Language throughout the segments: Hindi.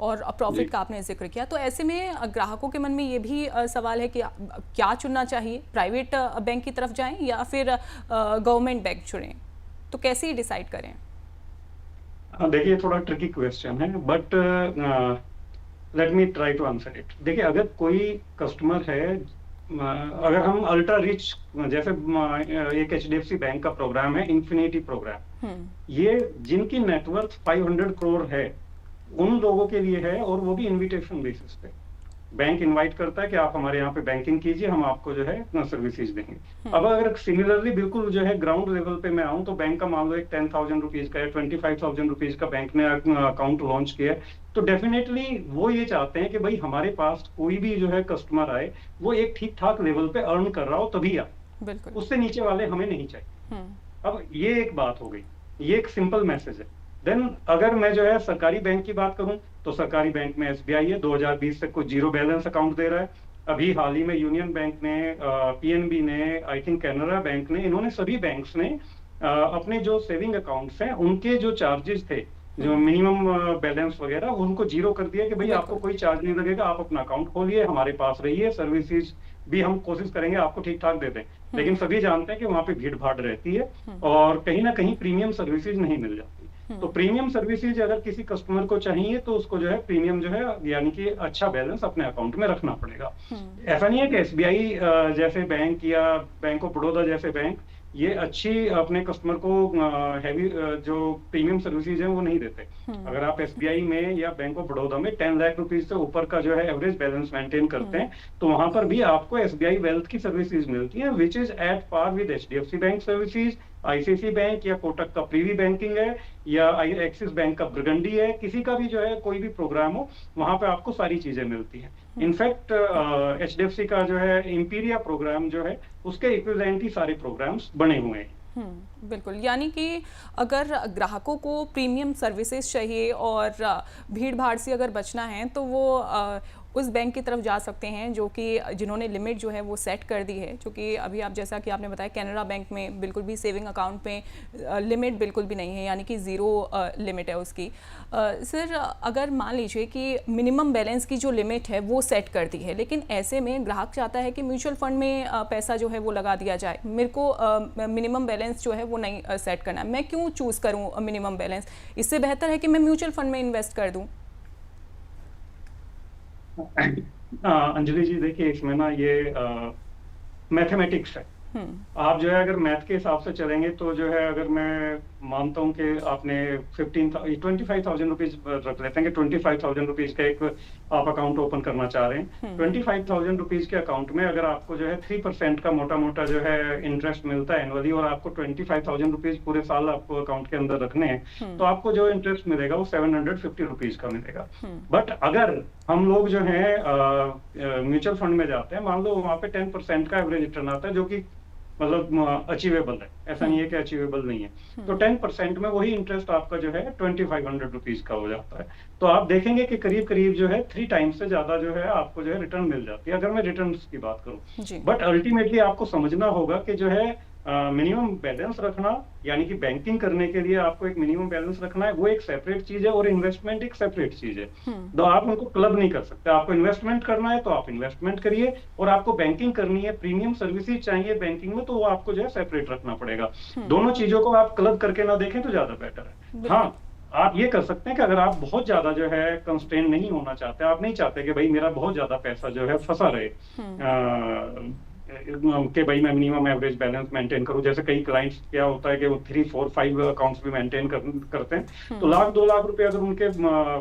और प्रॉफिट का आपने जिक्र किया, तो ऐसे में ग्राहकों के मन में ये भी सवाल है कि क्या चुनना चाहिए, प्राइवेट बैंक की तरफ जाएं या फिर गवर्नमेंट बैंक चुनें, तो कैसे ही डिसाइड करें? देखिए, थोड़ा ट्रिकी क्वेश्चन है, but let me try to answer it. देखिए, अगर कोई कस्टमर है, अगर हम अल्ट्रा रिच, जैसे एक एचडीएफसी बैंक का प्रोग्राम है इन्फिनिटी प्रोग्राम, ये जिनकी नेटवर्थ 500 करोड़ है, उन लोगों के लिए है, और वो भी इनविटेशन बेसिस पे। बैंक इनवाइट करता है कि आप हमारे यहाँ पे बैंकिंग कीजिए, हम आपको जो है सर्विसेज देंगे। अब अगर सिमिलरली बिल्कुल जो है ग्राउंड लेवल पे मैं आऊँ, तो बैंक का मान लो एक 10,000 रुपीज का या 25,000 रुपीज का बैंक ने अकाउंट लॉन्च किया है, तो डेफिनेटली वो ये चाहते हैं कि भाई हमारे पास कोई भी जो है कस्टमर आए, वो एक ठीक ठाक लेवल पे अर्न कर रहा हो तभी आए, बिल्कुल। उससे नीचे वाले हमें नहीं चाहिए। अब ये एक बात हो गई, ये एक सिंपल मैसेज है। देन अगर मैं जो है सरकारी बैंक की बात करूं, तो सरकारी बैंक में एसबीआई है, 2020 से कुछ जीरो बैलेंस अकाउंट दे रहा है। अभी हाल ही में यूनियन बैंक ने, पीएनबी ने, आई थिंक कैनरा बैंक ने, इन्होंने सभी बैंक्स ने अपने जो सेविंग अकाउंट्स हैं उनके जो चार्जेस थे, जो मिनिमम बैलेंस वगैरह, उनको जीरो कर दिया कि भाई आपको कोई चार्ज नहीं लगेगा, आप अपना अकाउंट खोलिए, हमारे पास रहिए, सर्विसेज भी हम कोशिश करेंगे आपको ठीक ठाक दे दें। लेकिन सभी जानते हैं कि वहां पे भीड़ भाड़ रहती है और कहीं ना कहीं प्रीमियम सर्विसेज नहीं मिल जाती। तो प्रीमियम सर्विसेज अगर किसी कस्टमर को चाहिए, तो उसको जो है प्रीमियम जो है, यानी कि अच्छा बैलेंस अपने अकाउंट में रखना पड़ेगा। ऐसा नहीं है कि एसबीआई जैसे बैंक या बैंक ऑफ बड़ौदा जैसे बैंक ये अच्छी अपने कस्टमर को हैवी जो प्रीमियम सर्विसेज है वो नहीं देते। अगर आप एसबीआई में या बैंक ऑफ बड़ौदा में 10 लाख रुपीज से ऊपर का जो है एवरेज बैलेंस मेंटेन करते हैं, तो वहां पर भी आपको एसबीआई वेल्थ की सर्विसेज मिलती है, which is at par with HDFC bank services, ICICI bank या कोटक का प्रीवी बैंकिंग है, या एक्सिस बैंक का ब्रिगेंडी है, किसी का भी जो है कोई भी प्रोग्राम हो, वहां पे आपको सारी चीजें मिलती हैं। इनफैक्ट एचडीएफसी का जो है इंपीरिया प्रोग्राम जो है, उसके इक्विवेलेंट ही सारे प्रोग्राम्स बने हुए हैं। बिल्कुल, यानी कि अगर ग्राहकों को प्रीमियम सर्विसेज चाहिए और भीड़ भाड़ से अगर बचना है, तो वो उस बैंक की तरफ जा सकते हैं जो कि जिन्होंने लिमिट जो है वो सेट कर दी है, जो कि अभी आप जैसा कि आपने बताया कैनरा बैंक में बिल्कुल भी सेविंग अकाउंट में लिमिट बिल्कुल भी नहीं है, यानी कि ज़ीरो लिमिट है उसकी। सर, अगर मान लीजिए कि मिनिमम बैलेंस की जो लिमिट है वो सेट कर दी है, लेकिन ऐसे में ग्राहक चाहता है कि म्यूचुअल फंड में पैसा जो है वो लगा दिया जाए, मेरे को मिनिमम बैलेंस जो है वो नहीं सेट करना, मैं क्यों चूज़ करूँ मिनिमम बैलेंस? इससे बेहतर है कि मैं म्यूचुअल फंड में इन्वेस्ट कर दूँ। अंजलि जी, देखिए इसमें ना ये मैथमेटिक्स है। आप जो है अगर मैथ के हिसाब से चलेंगे, तो जो है अगर मैं मानता हूं कि आपने 25,000 रुपीज रख लेते हैं कि 25,000 रुपीज का एक आप अकाउंट ओपन करना चाह रहे हैं। 25,000 रुपीज के अकाउंट में अगर आपको जो है 3% का मोटा मोटा जो है इंटरेस्ट मिलता है एनुअली, और आपको 25,000 रुपीज पूरे साल आपको अकाउंट के अंदर रखने हैं, तो आपको जो इंटरेस्ट मिलेगा वो 750 रुपीज का मिलेगा। बट अगर हम लोग जो है म्यूचुअल फंड में जाते हैं, मान लो वहां पे 10% का एवरेज रिटर्न आता है, जो कि मतलब अचीवेबल है, ऐसा नहीं है कि अचीवेबल नहीं है। तो 10% में वही इंटरेस्ट आपका जो है 2500 रुपीज का हो जाता है। तो आप देखेंगे कि करीब करीब जो है 3 टाइम्स से ज्यादा जो है आपको जो है रिटर्न मिल जाती है, अगर मैं रिटर्न की बात करूं। बट अल्टीमेटली आपको समझना होगा कि जो है मिनिमम बैलेंस रखना, यानी कि बैंकिंग करने के लिए आपको एक मिनिमम बैलेंस रखना है, वो एक सेपरेट चीज है, और इन्वेस्टमेंट एक सेपरेट चीज है। तो आप उनको क्लब नहीं कर सकते। आपको इन्वेस्टमेंट करना है तो आप इन्वेस्टमेंट करिए, और आपको बैंकिंग करनी है, प्रीमियम सर्विसेज चाहिए बैंकिंग में, तो वो आपको जो है सेपरेट रखना पड़ेगा। दोनों चीजों को आप क्लब करके ना देखें तो ज्यादा बेटर है। हाँ, आप ये कर सकते हैं कि अगर आप बहुत ज्यादा जो है कंस्ट्रेन नहीं होना चाहते, आप नहीं चाहते कि भाई मेरा बहुत ज्यादा पैसा जो है फंसा रहे, कि भाई मैं मिनिमम एवरेज बैलेंस मेंटेन करूं, जैसे कई क्लाइंट्स क्या होता है कि वो 3, 4, 5 अकाउंट्स भी मेंटेन करते हैं, तो 1,00,000, 2,00,000 रुपए अगर उनके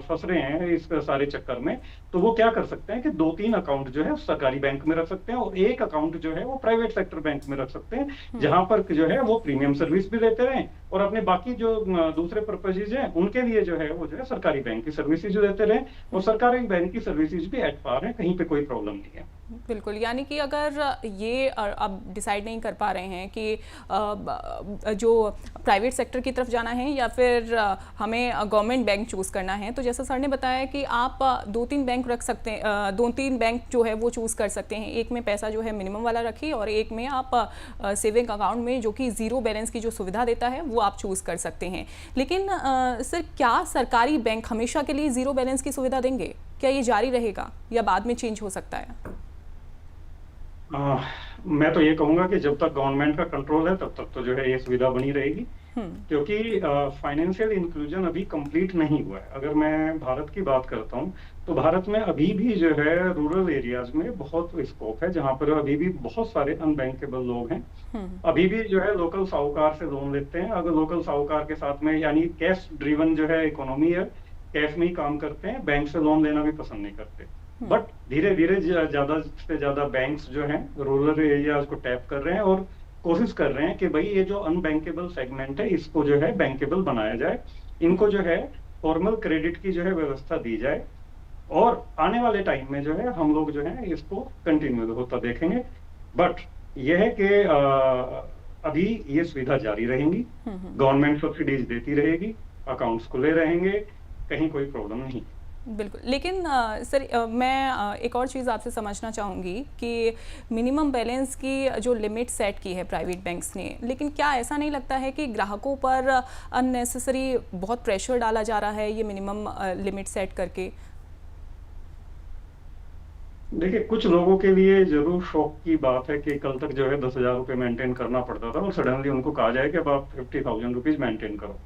फंस रहे हैं इस सारे चक्कर में, तो वो क्या कर सकते हैं कि 2-3 अकाउंट जो है सरकारी बैंक में रख सकते हैं, और एक अकाउंट जो है वो प्राइवेट सेक्टर बैंक में रख सकते हैं, जहां पर जो है वो प्रीमियम सर्विस भी देते रहें, और अपने बाकी जो दूसरे पर्पजेज हैं उनके लिए जो है वो जो है सरकारी बैंक की सर्विसेज देते रहें, और सरकारी बैंक की सर्विसेज भी एट पार है, कहीं पे कोई प्रॉब्लम नहीं है। बिल्कुल, यानी कि अगर ये अब डिसाइड नहीं कर पा रहे हैं कि जो प्राइवेट सेक्टर की तरफ जाना है या फिर हमें गवर्नमेंट बैंक चूज़ करना है, तो जैसा सर ने बताया कि आप 2-3 बैंक रख सकते हैं, 2-3 बैंक जो है वो चूज़ कर सकते हैं। एक में पैसा जो है मिनिमम वाला रखिए और एक में आप सेविंग अकाउंट में जो कि ज़ीरो बैलेंस की जो सुविधा देता है वो आप चूज़ कर सकते हैं। लेकिन सर, क्या सरकारी बैंक हमेशा के लिए ज़ीरो बैलेंस की सुविधा देंगे? क्या ये जारी रहेगा या बाद में चेंज हो सकता है? मैं तो ये कहूंगा कि जब तक गवर्नमेंट का कंट्रोल है तब तक तो जो है ये सुविधा बनी रहेगी, क्योंकि फाइनेंशियल इंक्लूजन अभी कंप्लीट नहीं हुआ है। अगर मैं भारत की बात करता हूँ तो भारत में अभी भी जो है रूरल एरियाज में बहुत स्कोप है, जहां पर अभी भी बहुत सारे अनबैंकेबल लोग हैं। अभी भी जो है लोकल साहूकार से लोन लेते हैं। अगर लोकल साहूकार के साथ में, यानी कैश ड्रिवन जो है इकोनॉमी है, कैश में ही काम करते हैं, बैंक से लोन लेना भी पसंद नहीं करते। बट धीरे धीरे ज्यादा से ज्यादा बैंक्स जो हैं रूरल एरियाज को टैप कर रहे हैं और कोशिश कर रहे हैं कि भाई ये जो अनबैंकेबल सेगमेंट है इसको जो है बैंकेबल बनाया जाए, इनको जो है फॉर्मल क्रेडिट की जो है व्यवस्था दी जाए, और आने वाले टाइम में जो है हम लोग जो है इसको कंटिन्यू होता देखेंगे। बट यह है कि अभी ये सुविधा जारी रहेंगी, गवर्नमेंट सब्सिडीज देती रहेगी, अकाउंट्स खुले रहेंगे, कहीं कोई प्रॉब्लम नहीं। बिल्कुल, लेकिन सर, मैं एक और चीज़ आपसे समझना चाहूँगी कि मिनिमम बैलेंस की जो लिमिट सेट की है प्राइवेट बैंक्स ने, लेकिन क्या ऐसा नहीं लगता है कि ग्राहकों पर अननेसेसरी बहुत प्रेशर डाला जा रहा है ये मिनिमम लिमिट सेट करके? देखिए, कुछ लोगों के लिए जरूर शौक की बात है कि कल तक जो है 10,000 रुपये मेंटेन करना पड़ता था और सडनली उनको कहा जाए कि अब आप 50,000 रुपीज मेंटेन करो।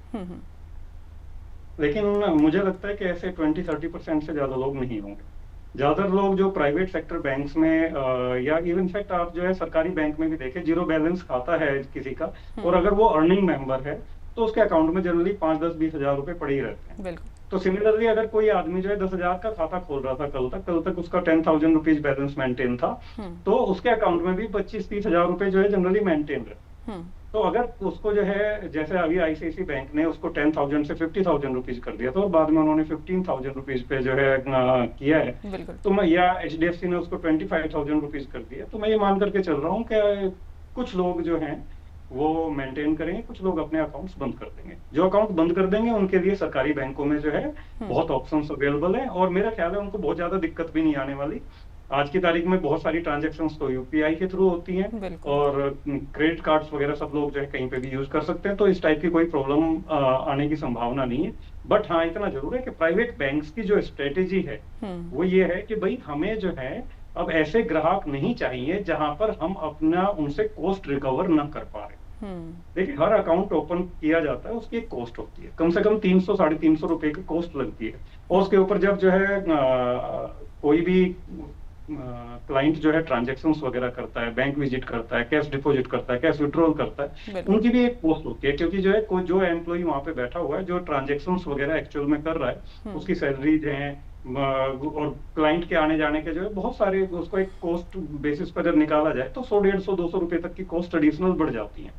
लेकिन मुझे लगता है कि ऐसे 20-30% से ज्यादा लोग नहीं होंगे। ज्यादातर लोग जो प्राइवेट सेक्टर बैंक्स में या इवन फैक्ट आप जो है सरकारी बैंक में भी देखें, जीरो बैलेंस खाता है किसी का और अगर वो अर्निंग मेंबर है तो उसके अकाउंट में जनरली 5-10-20 हजार रुपए पड़े ही रहते हैं। तो सिमिलरली अगर कोई आदमी जो है 10,000 का खाता खोल रहा था कल तक उसका 10,000 रुपीज बैलेंस मेंटेन था, तो उसके अकाउंट में भी 25-30 हजार रुपए जो है जनरली मेंटेन रहे। तो अगर उसको जो है, जैसे अभी आईसीआईसी बैंक ने उसको 10,000 से 50,000 रुपीज कर दिया था और बाद में उन्होंने 15,000 रुपीज पे जो है किया है, तो मैं, या एचडीएफसी ने उसको 25,000 रुपीज कर दिया, तो मैं ये मान करके चल रहा हूँ कि कुछ लोग जो हैं वो मेंटेन करेंगे, कुछ लोग अपने अकाउंट्स बंद कर देंगे। जो अकाउंट बंद कर देंगे उनके लिए सरकारी बैंकों में जो है बहुत ऑप्शंस अवेलेबल है और मेरा ख्याल है उनको बहुत ज्यादा दिक्कत भी नहीं आने वाली। आज की तारीख में बहुत सारी ट्रांजैक्शंस तो यूपीआई के थ्रू होती हैं और क्रेडिट कार्ड्स वगैरह सब लोग जो है कहीं पे भी यूज कर सकते हैं, तो इस टाइप की कोई प्रॉब्लम आने की संभावना नहीं है। बट हाँ, इतना जरूर है कि प्राइवेट बैंक्स की जो स्ट्रेटेजी है वो ये है कि भाई हमें जो है अब ऐसे ग्राहक नहीं चाहिए जहां पर हम अपना उनसे कॉस्ट रिकवर न कर पा रहे। देखिए, हर अकाउंट ओपन किया जाता है उसकी एक कॉस्ट होती है, कम से कम 300-350 रुपए की कॉस्ट लगती है, और उसके ऊपर जब जो है कोई भी क्लाइंट जो है ट्रांजैक्शंस वगैरह करता है, बैंक विजिट करता है, कैश डिपॉजिट करता है, कैश विड्रॉल करता है, उनकी भी एक कॉस्ट होती है, क्योंकि जो है कोई जो एम्प्लॉय वहां पे बैठा हुआ है जो ट्रांजैक्शंस वगैरह एक्चुअल में कर रहा है उसकी सैलरीज हैं और क्लाइंट के आने जाने के जो है बहुत सारे, उसको एक कॉस्ट बेसिस पर जब निकाला जाए तो 100, 150, 200 रुपए तक की कॉस्ट एडिशनल बढ़ जाती है।